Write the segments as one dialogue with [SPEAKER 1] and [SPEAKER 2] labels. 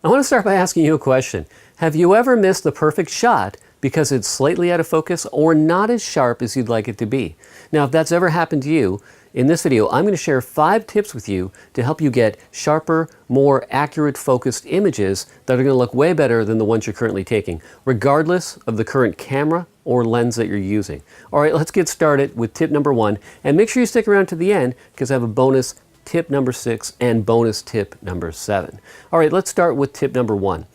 [SPEAKER 1] I want to start by asking you a question. Have you ever missed the perfect shot because it's slightly out of focus or not as sharp as you'd like it to be? Now, if that's ever happened to you, in this video, I'm going to share 5 tips with you to help you get sharper, more accurate focused images that are going to look way better than the ones you're currently taking, regardless of the current camera or lens that you're using. All right, let's get started with tip number 1, and make sure you stick around to the end because I have a bonus tip number 6 and bonus tip number 7. All right, let's start with tip number 1.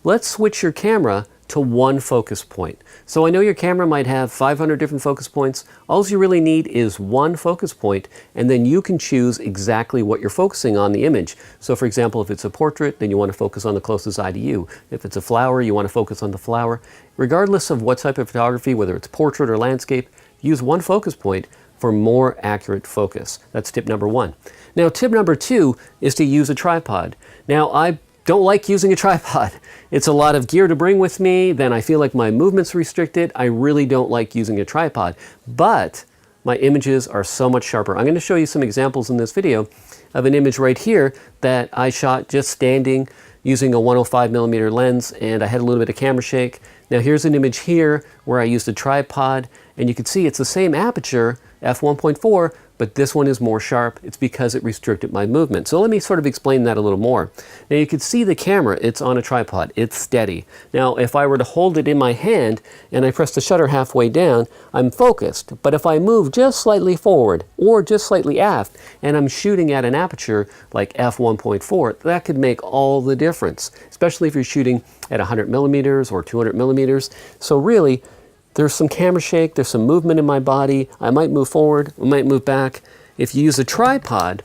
[SPEAKER 1] Let's switch your camera to one focus point. So I know your camera might have 500 different focus points. All you really need is one focus point, and then you can choose exactly what you're focusing on the image. So for example, if it's a portrait, then you want to focus on the closest eye to you. If it's a flower, you want to focus on the flower. Regardless of what type of photography, whether it's portrait or landscape, use one focus point for more accurate focus. That's tip number 1. Now, tip number 2 is to use a tripod. Now, I don't like using a tripod. It's a lot of gear to bring with me, then I feel like my movement's restricted. I really don't like using a tripod, but my images are so much sharper. I'm going to show you some examples in this video of an image right here that I shot just standing using a 105mm lens, and I had a little bit of camera shake. Now here's an image here where I used a tripod, and you can see it's the same aperture, f1.4, but this one is more sharp. It's because it restricted my movement. So let me sort of explain that a little more. Now you can see the camera, it's on a tripod, it's steady. Now if I were to hold it in my hand and I press the shutter halfway down, I'm focused. But if I move just slightly forward or just slightly aft and I'm shooting at an aperture like f1.4, that could make all the difference, especially if you're shooting at 100mm or 200mm. So really, there's some camera shake, there's some movement in my body. I might move forward, I might move back. If you use a tripod,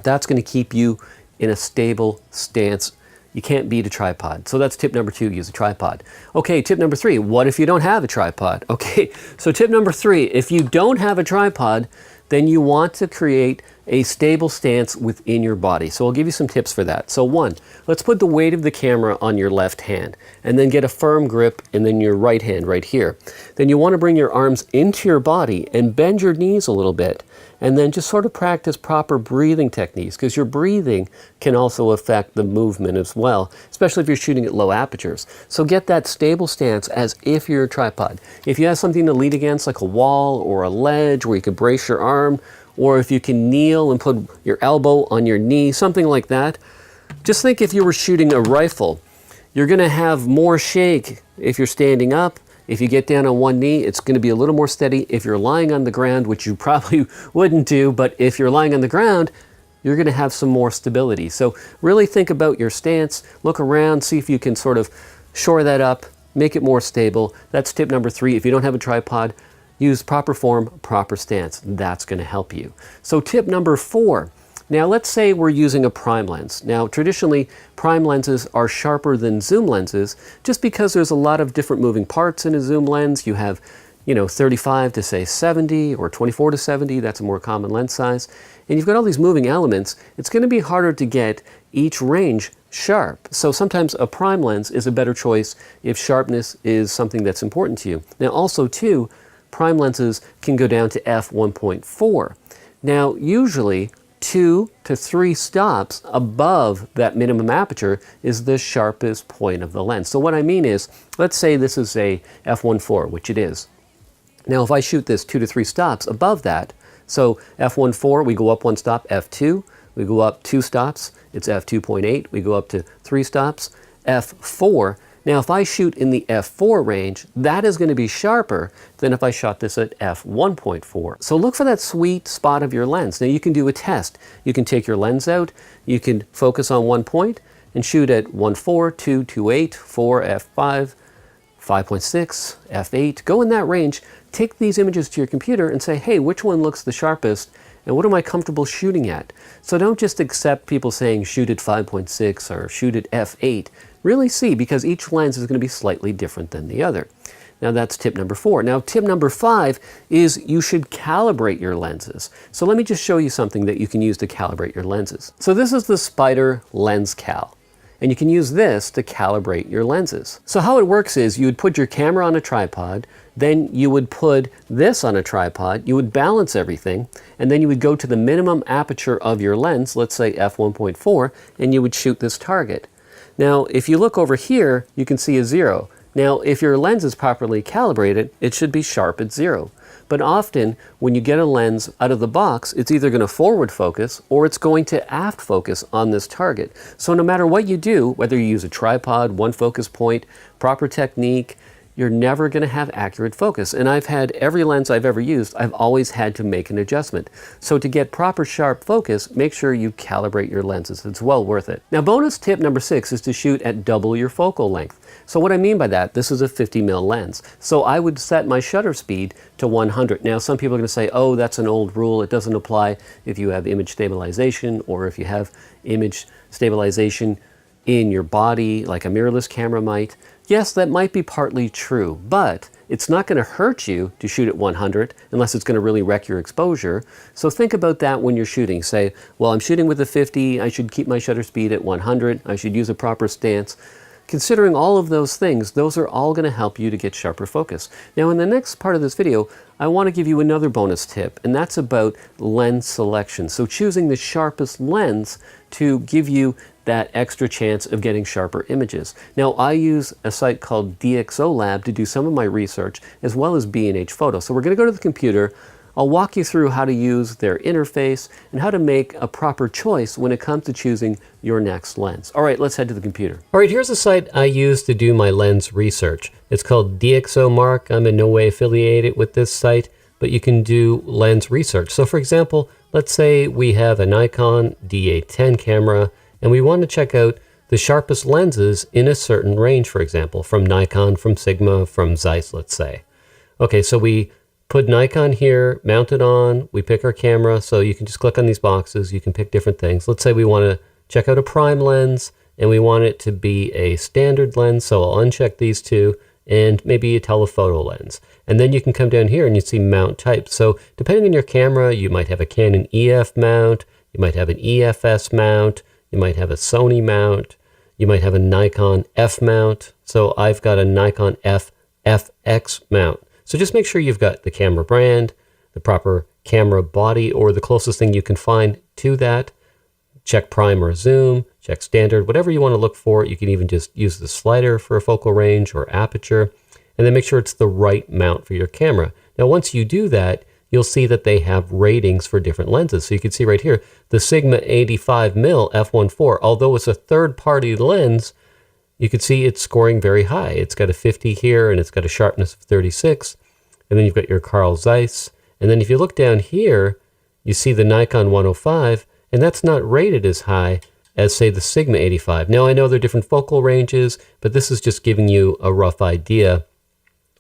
[SPEAKER 1] that's going to keep you in a stable stance. You can't beat a tripod. So that's tip number 2, use a tripod. Okay, tip number 3, what if you don't have a tripod? Okay, so tip number 3, if you don't have a tripod, then you want to create a stable stance within your body. So I'll give you some tips for that. So 1, let's put the weight of the camera on your left hand and then get a firm grip and then your right hand right here. Then you want to bring your arms into your body and bend your knees a little bit, and then just sort of practice proper breathing techniques, because your breathing can also affect the movement as well, especially if you're shooting at low apertures. So get that stable stance as if you're a tripod. If you have something to lean against like a wall or a ledge where you can brace your arm, or if you can kneel and put your elbow on your knee, something like that. Just think if you were shooting a rifle, you're going to have more shake if you're standing up. If you get down on one knee, it's going to be a little more steady. If you're lying on the ground, which you probably wouldn't do, but if you're lying on the ground, you're going to have some more stability. So really think about your stance, look around, see if you can sort of shore that up, make it more stable. That's tip number 3. If you don't have a tripod, use proper form, proper stance. That's going to help you. So tip number 4. Now let's say we're using a prime lens. Now traditionally, prime lenses are sharper than zoom lenses just because there's a lot of different moving parts in a zoom lens. You have, 35 to say 70 or 24 to 70. That's a more common lens size. And you've got all these moving elements. It's going to be harder to get each range sharp. So sometimes a prime lens is a better choice if sharpness is something that's important to you. Now also too, prime lenses can go down to f1.4. Now, usually 2 to 3 stops above that minimum aperture is the sharpest point of the lens. So what I mean is, let's say this is a f1.4, which it is. Now, if I shoot this 2 to 3 stops above that, so f1.4, we go up 1 stop, f2, we go up 2 stops, it's f2.8, we go up to 3 stops, f4. Now, if I shoot in the f4 range, that is going to be sharper than if I shot this at f1.4. So look for that sweet spot of your lens. Now, you can do a test. You can take your lens out, you can focus on one point and shoot at 1.4, 2.28, 4, f5, 5.6, f8. Go in that range, take these images to your computer and say, hey, which one looks the sharpest? And what am I comfortable shooting at? So don't just accept people saying shoot at 5.6 or shoot at f8. Really see, because each lens is going to be slightly different than the other. Now that's tip number 4. Now tip number 5 is you should calibrate your lenses. So let me just show you something that you can use to calibrate your lenses. So this is the Spider Lens Cal. And you can use this to calibrate your lenses. So how it works is you would put your camera on a tripod, then you would put this on a tripod, you would balance everything, and then you would go to the minimum aperture of your lens, let's say f1.4, and you would shoot this target. Now, if you look over here, you can see a 0. Now, if your lens is properly calibrated, it should be sharp at 0. But often, when you get a lens out of the box, it's either going to forward focus or it's going to aft focus on this target. So no matter what you do, whether you use a tripod, one focus point, proper technique, you're never going to have accurate focus. And I've had every lens I've ever used, I've always had to make an adjustment. So to get proper sharp focus, make sure you calibrate your lenses. It's well worth it. Now, bonus tip number 6 is to shoot at double your focal length. So what I mean by that, this is a 50mm lens. So I would set my shutter speed to 100. Now, some people are going to say, oh, that's an old rule. It doesn't apply if you have image stabilization or if you have image stabilization in your body like a mirrorless camera might. Yes, that might be partly true, but it's not going to hurt you to shoot at 100 unless it's going to really wreck your exposure. So think about that when you're shooting. Say, well, I'm shooting with a 50, I should keep my shutter speed at 100, I should use a proper stance. Considering all of those things, those are all going to help you to get sharper focus. Now, in the next part of this video, I want to give you another bonus tip, and that's about lens selection. So choosing the sharpest lens to give you that extra chance of getting sharper images. Now, I use a site called DxO Lab to do some of my research, as well as B&H Photo. So we're going to go to the computer. I'll walk you through how to use their interface and how to make a proper choice when it comes to choosing your next lens. All right, let's head to the computer. All right, here's a site I use to do my lens research. It's called DxOMark. I'm in no way affiliated with this site, but you can do lens research. So for example, let's say we have a Nikon D810 camera and we want to check out the sharpest lenses in a certain range, for example, from Nikon, from Sigma, from Zeiss, let's say. Okay, so we put Nikon here, mount it on, we pick our camera, so you can just click on these boxes, you can pick different things. Let's say we want to check out a prime lens, and we want it to be a standard lens, so I'll uncheck these two, and maybe a telephoto lens. And then you can come down here and you see mount type. So depending on your camera, you might have a Canon EF mount, you might have an EFS mount, you might have a Sony mount, you might have a Nikon F mount. So I've got a Nikon FX mount. So just make sure you've got the camera brand, the proper camera body, or the closest thing you can find to that. Check prime or zoom, check standard, whatever you want to look for. You can even just use the slider for a focal range or aperture, and then make sure it's the right mount for your camera. Now, once you do that, you'll see that they have ratings for different lenses. So you can see right here, the Sigma 85mm f1.4, although it's a third-party lens, you can see it's scoring very high. It's got a 50 here, and it's got a sharpness of 36. And then you've got your Carl Zeiss. And then if you look down here, you see the Nikon 105, and that's not rated as high as, say, the Sigma 85. Now, I know they're different focal ranges, but this is just giving you a rough idea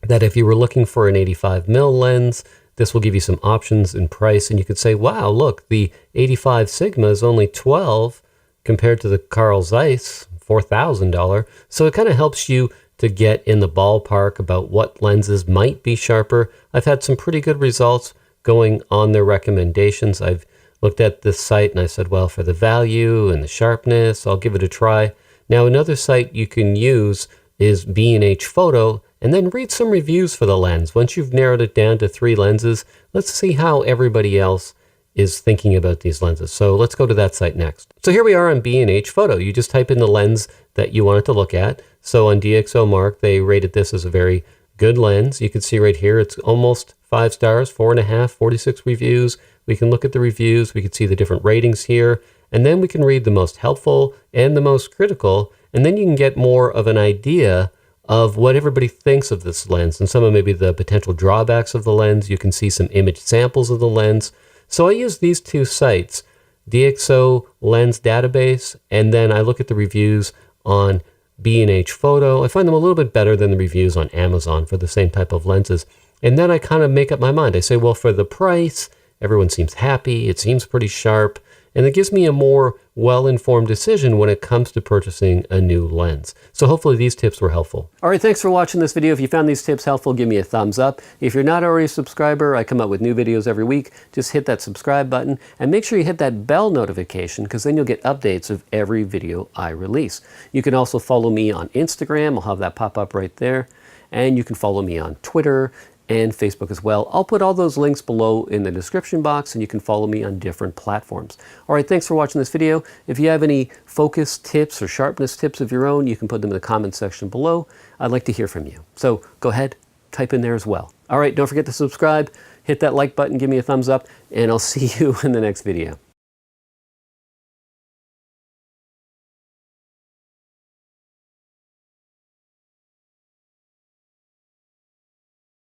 [SPEAKER 1] that if you were looking for an 85mm lens, this will give you some options in price. And you could say, wow, look, the 85 Sigma is only $12 compared to the Carl Zeiss, $4,000. So it kind of helps you to get in the ballpark about what lenses might be sharper. I've had some pretty good results going on their recommendations. I've looked at this site and I said, well, for the value and the sharpness, I'll give it a try. Now, another site you can use is B&H Photo, and then read some reviews for the lens. Once you've narrowed it down to 3 lenses, let's see how everybody else is thinking about these lenses. So let's go to that site next. So here we are on B&H Photo. You just type in the lens that you wanted to look at. So on DxOMark, they rated this as a very good lens. You can see right here, it's almost 5 stars, 4.5, 46 reviews. We can look at the reviews. We can see the different ratings here. And then we can read the most helpful and the most critical. And then you can get more of an idea of what everybody thinks of this lens and some of maybe the potential drawbacks of the lens. You can see some image samples of the lens. So I use these 2 sites, DxO Lens Database, and then I look at the reviews on B&H Photo. I find them a little bit better than the reviews on Amazon for the same type of lenses. And then I kind of make up my mind. I say, well, for the price, everyone seems happy, it seems pretty sharp, and it gives me a more well-informed decision when it comes to purchasing a new lens. So hopefully these tips were helpful. All right, thanks for watching this video. If you found these tips helpful, give me a thumbs up. If you're not already a subscriber, I come out with new videos every week. Just hit that subscribe button and make sure you hit that bell notification, because then you'll get updates of every video I release. You can also follow me on Instagram. I'll have that pop up right there. And you can follow me on Twitter and Facebook as well. I'll put all those links below in the description box, and you can follow me on different platforms. All right, thanks for watching this video. If you have any focus tips or sharpness tips of your own, you can put them in the comments section below. I'd like to hear from you. So go ahead, type in there as well. All right, don't forget to subscribe, hit that like button, give me a thumbs up, and I'll see you in the next video.